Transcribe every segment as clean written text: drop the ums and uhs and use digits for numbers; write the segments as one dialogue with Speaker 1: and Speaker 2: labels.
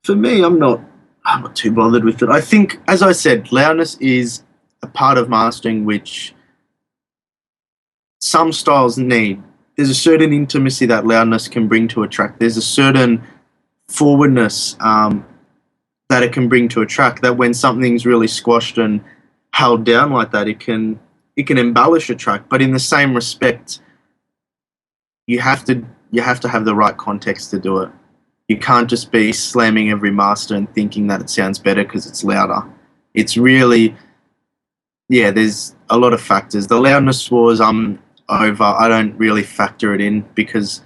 Speaker 1: For me, I'm not too bothered with it. I think, as I said, loudness is a part of mastering which some styles need. There's a certain intimacy that loudness can bring to a track. There's a certain forwardness that it can bring to a track, that when something's really squashed and held down like that, it can embellish a track. But in the same respect, you have to have the right context to do it. You can't just be slamming every master and thinking that it sounds better because it's louder. It's really, there's a lot of factors. The loudness wars, I'm over. I don't really factor it in because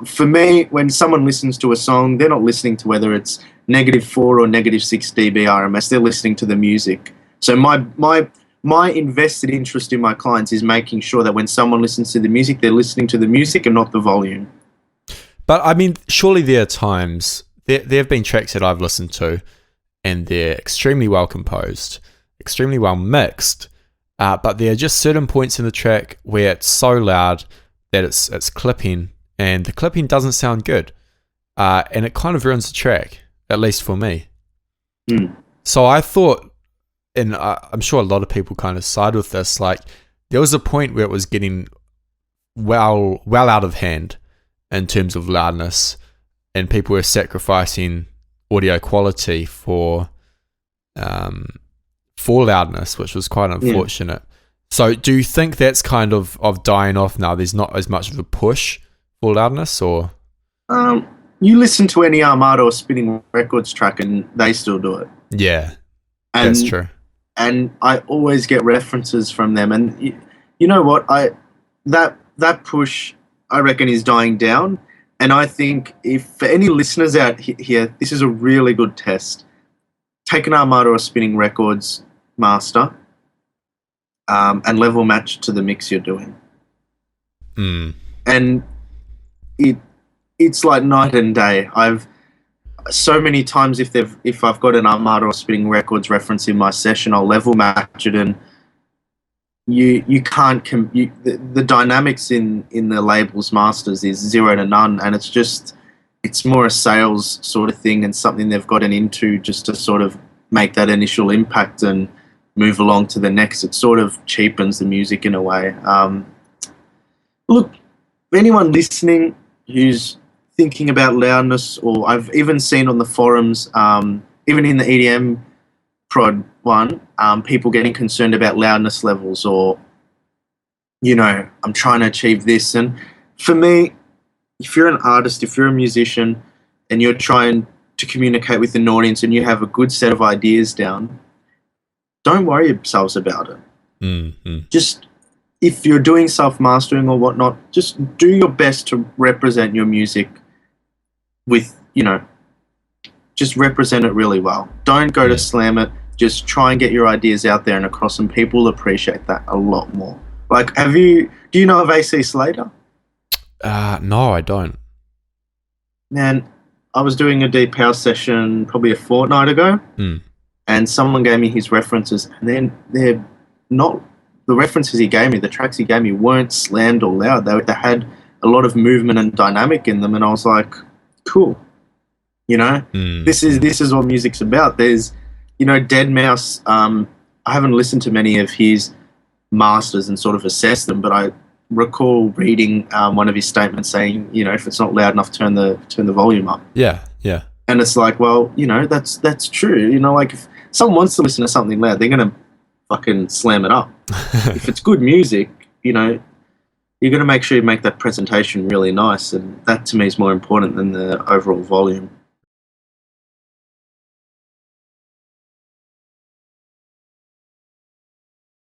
Speaker 1: for me, when someone listens to a song, they're not listening to whether it's -4 or -6 dB RMS. They're listening to the music. So my invested interest in my clients is making sure that when someone listens to the music, they're listening to the music and not the volume.
Speaker 2: But I mean, surely there are times, there have been tracks that I've listened to and they're extremely well composed, extremely well mixed, but there are just certain points in the track where it's so loud that it's clipping, and the clipping doesn't sound good, and it kind of ruins the track, at least for me. So I thought, and I'm sure a lot of people kind of side with this, like there was a point where it was getting well out of hand in terms of loudness, and people were sacrificing audio quality for loudness, which was quite unfortunate. So do you think that's kind of dying off now? There's not as much of a push for loudness, or?
Speaker 1: You listen to any Armada or Spinning Records track and they still do it.
Speaker 2: Yeah, that's true.
Speaker 1: And I always get references from them. And you know what? That push, I reckon, is dying down. And I think if for any listeners out here, this is a really good test. Take an Armada or Spinning Records master and level match to the mix you're doing. And it's like night and day. I've so many times if I've got an Armada or Spinning Records reference in my session, I'll level match it, and you can't the dynamics in the labels masters is 0 to none, and it's more a sales sort of thing and something they've gotten into just to sort of make that initial impact and move along to the next. It sort of cheapens the music in a way. Look, anyone listening who's thinking about loudness, or I've even seen on the forums, even in the EDMProd one, people getting concerned about loudness levels, or, I'm trying to achieve this. And for me, if you're an artist, if you're a musician and you're trying to communicate with an audience and you have a good set of ideas down, don't worry yourselves about it. Just, if you're doing self-mastering or whatnot, just do your best to represent your music with, just represent it really well. Don't go to slam it. Just try and get your ideas out there and across, and people will appreciate that a lot more. Like, do you know of AC Slater?
Speaker 2: No, I don't.
Speaker 1: Man, I was doing a deep house session probably a fortnight ago, and someone gave me his references, and then they're not, the references he gave me, the tracks he gave me weren't slammed or loud. They had a lot of movement and dynamic in them, and I was like, cool. This is what music's about. There's, Dead Mouse, I haven't listened to many of his masters and sort of assessed them, but I recall reading one of his statements saying, if it's not loud enough, turn the volume up.
Speaker 2: Yeah.
Speaker 1: And it's like, well, that's true. Like, if someone wants to listen to something loud, they're going to fucking slam it up. If it's good music, you're going to make sure you make that presentation really nice, and that to me is more important than the overall volume.